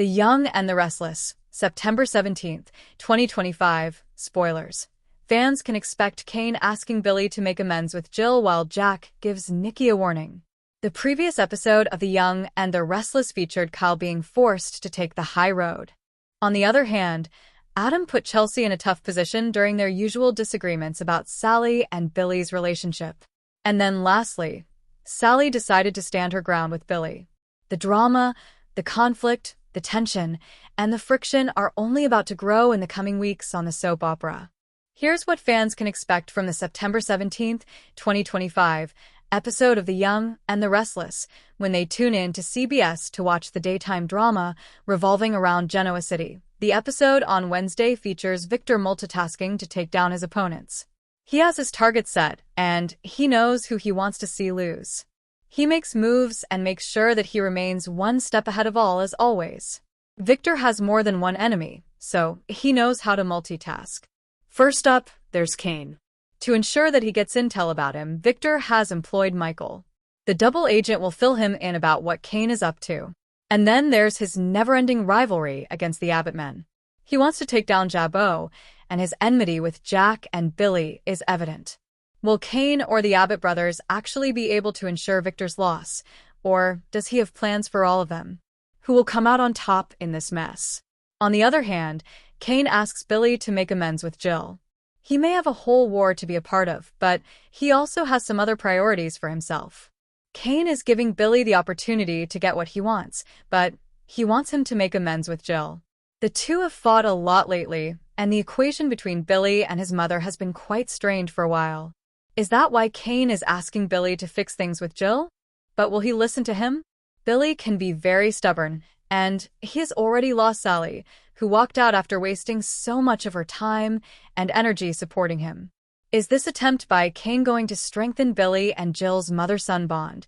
The Young and the Restless, September 17th, 2025. Spoilers. Fans can expect Kane asking Billy to make amends with Jill while Jack gives Nikki a warning. The previous episode of The Young and the Restless featured Kyle being forced to take the high road. On the other hand, Adam put Chelsea in a tough position during their usual disagreements about Sally and Billy's relationship. And then lastly, Sally decided to stand her ground with Billy. The drama, the conflict, the tension, and the friction are only about to grow in the coming weeks on the soap opera. Here's what fans can expect from the September 17th, 2025 episode of The Young and the Restless when they tune in to CBS to watch the daytime drama revolving around Genoa City. The episode on Wednesday features Victor multitasking to take down his opponents. He has his targets set, and he knows who he wants to see lose. He makes moves and makes sure that he remains one step ahead of all as always. Victor has more than one enemy, so he knows how to multitask. First up, there's Kane. To ensure that he gets intel about him, Victor has employed Michael. The double agent will fill him in about what Kane is up to. And then there's his never-ending rivalry against the Abbott men. He wants to take down Jabot, and his enmity with Jack and Billy is evident. Will Kane or the Abbott brothers actually be able to ensure Victor's loss, or does he have plans for all of them? Who will come out on top in this mess? On the other hand, Kane asks Billy to make amends with Jill. He may have a whole war to be a part of, but he also has some other priorities for himself. Kane is giving Billy the opportunity to get what he wants, but he wants him to make amends with Jill. The two have fought a lot lately, and the equation between Billy and his mother has been quite strained for a while. Is that why Kane is asking Billy to fix things with Jill? But will he listen to him? Billy can be very stubborn, and he has already lost Sally, who walked out after wasting so much of her time and energy supporting him. Is this attempt by Kane going to strengthen Billy and Jill's mother-son bond,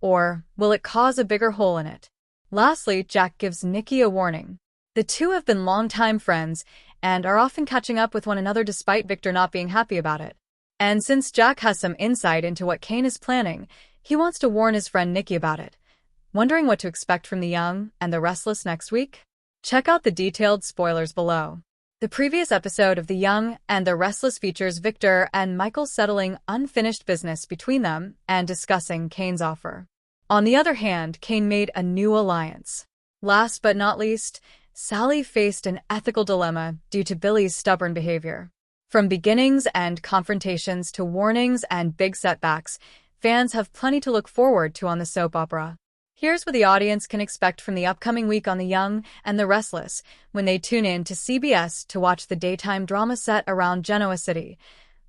or will it cause a bigger hole in it? Lastly, Jack gives Nikki a warning. The two have been longtime friends and are often catching up with one another despite Victor not being happy about it. And since Jack has some insight into what Kane is planning, he wants to warn his friend Nikki about it. Wondering what to expect from The Young and the Restless next week? Check out the detailed spoilers below. The previous episode of The Young and the Restless features Victor and Michael settling unfinished business between them and discussing Kane's offer. On the other hand, Kane made a new alliance. Last but not least, Sally faced an ethical dilemma due to Billy's stubborn behavior. From beginnings and confrontations to warnings and big setbacks, fans have plenty to look forward to on the soap opera. Here's what the audience can expect from the upcoming week on The Young and the Restless when they tune in to CBS to watch the daytime drama set around Genoa City.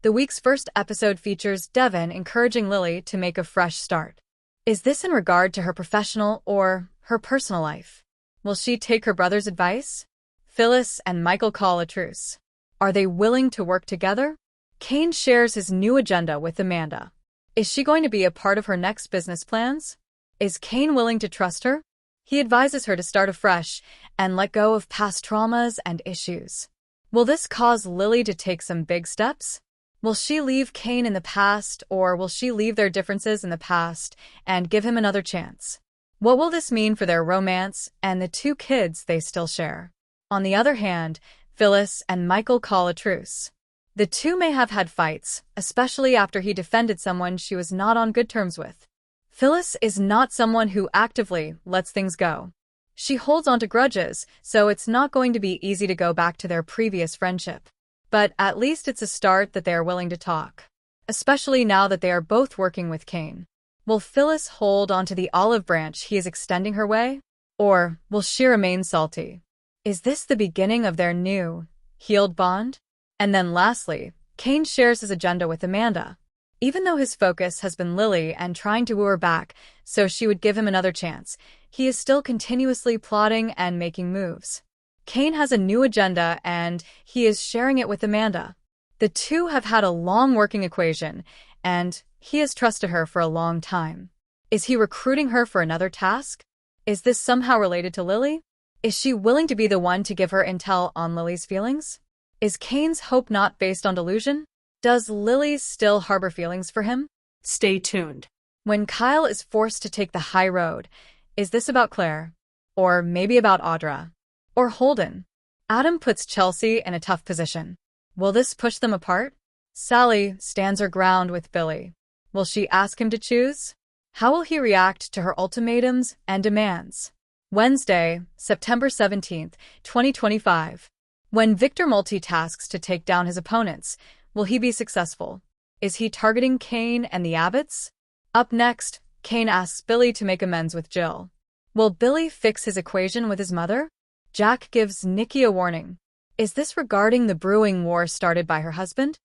The week's first episode features Devon encouraging Lily to make a fresh start. Is this in regard to her professional or her personal life? Will she take her brother's advice? Phyllis and Michael call a truce. Are they willing to work together? Kane shares his new agenda with Amanda. Is she going to be a part of her next business plans? Is Kane willing to trust her? He advises her to start afresh and let go of past traumas and issues. Will this cause Lily to take some big steps? Will she leave Kane in the past, or will she leave their differences in the past and give him another chance? What will this mean for their romance and the two kids they still share? On the other hand, Phyllis and Michael call a truce. The two may have had fights, especially after he defended someone she was not on good terms with. Phyllis is not someone who actively lets things go. She holds on to grudges, so it's not going to be easy to go back to their previous friendship. But at least it's a start that they are willing to talk, especially now that they are both working with Kane. Will Phyllis hold onto the olive branch he is extending her way? Or will she remain salty? Is this the beginning of their new, healed bond? And then lastly, Kane shares his agenda with Amanda. Even though his focus has been Lily and trying to woo her back so she would give him another chance, he is still continuously plotting and making moves. Kane has a new agenda and he is sharing it with Amanda. The two have had a long working equation, and he has trusted her for a long time. Is he recruiting her for another task? Is this somehow related to Lily? Is she willing to be the one to give her intel on Lily's feelings? Is Kane's hope not based on delusion? Does Lily still harbor feelings for him? Stay tuned. When Kyle is forced to take the high road, is this about Claire? Or maybe about Audra. Or Holden. Adam puts Chelsea in a tough position. Will this push them apart? Sally stands her ground with Billy. Will she ask him to choose? How will he react to her ultimatums and demands? Wednesday, September 17th, 2025. When Victor multitasks to take down his opponents, will he be successful? Is he targeting Kane and the Abbotts? Up next, Kane asks Billy to make amends with Jill. Will Billy fix his equation with his mother? Jack gives Nikki a warning. Is this regarding the brewing war started by her husband?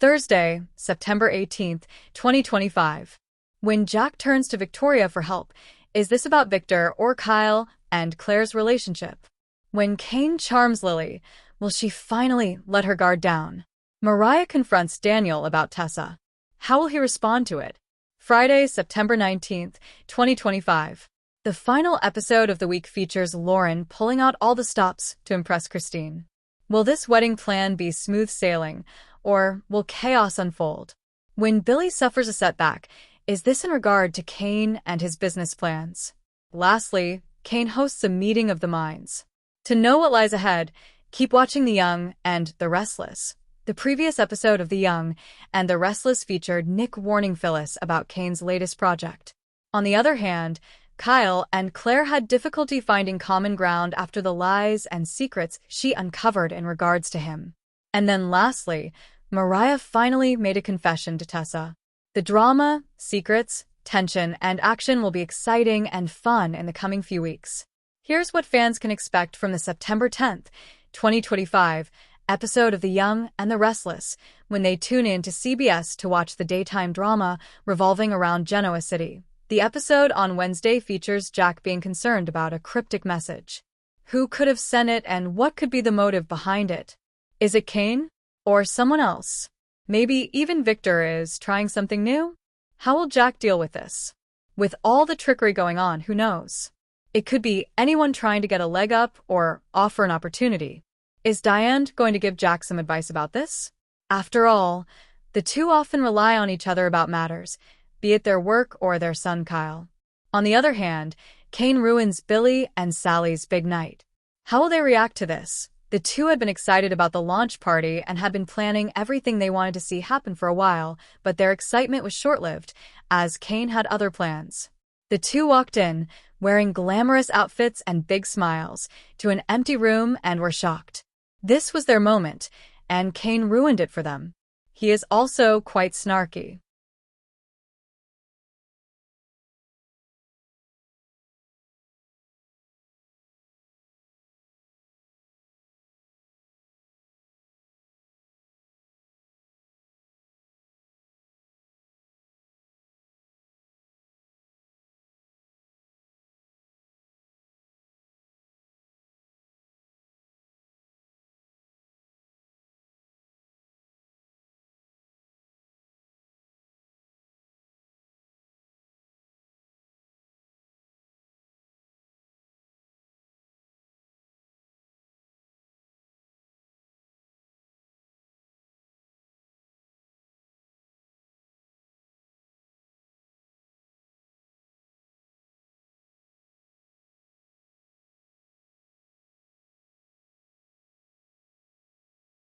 Thursday, September 18th, 2025. When Jack turns to Victoria for help, is this about Victor or Kyle and Claire's relationship? When Kane charms Lily, will she finally let her guard down? Mariah confronts Daniel about Tessa. How will he respond to it? Friday, September 19th, 2025. The final episode of the week features Lauren pulling out all the stops to impress Christine. Will this wedding plan be smooth sailing, or will chaos unfold? When Billy suffers a setback, is this in regard to Kane and his business plans? Lastly, Kane hosts a meeting of the minds. To know what lies ahead, keep watching The Young and The Restless. The previous episode of The Young and The Restless featured Nick warning Phyllis about Kane's latest project. On the other hand, Kyle and Claire had difficulty finding common ground after the lies and secrets she uncovered in regards to him. And then lastly, Mariah finally made a confession to Tessa. The drama, secrets, tension, and action will be exciting and fun in the coming few weeks. Here's what fans can expect from the September 10th, 2025 episode of The Young and the Restless when they tune in to CBS to watch the daytime drama revolving around Genoa City. The episode on Wednesday features Jack being concerned about a cryptic message. Who could have sent it and what could be the motive behind it? Is it Kane? Or someone else? Maybe even Victor is trying something new? How will Jack deal with this? With all the trickery going on, who knows? It could be anyone trying to get a leg up or offer an opportunity. Is Diane going to give Jack some advice about this? After all, the two often rely on each other about matters, be it their work or their son Kyle. On the other hand, Kane ruins Billy and Sally's big night. How will they react to this? The two had been excited about the launch party and had been planning everything they wanted to see happen for a while, but their excitement was short-lived, as Kane had other plans. The two walked in, wearing glamorous outfits and big smiles, to an empty room and were shocked. This was their moment, and Kane ruined it for them. He is also quite snarky.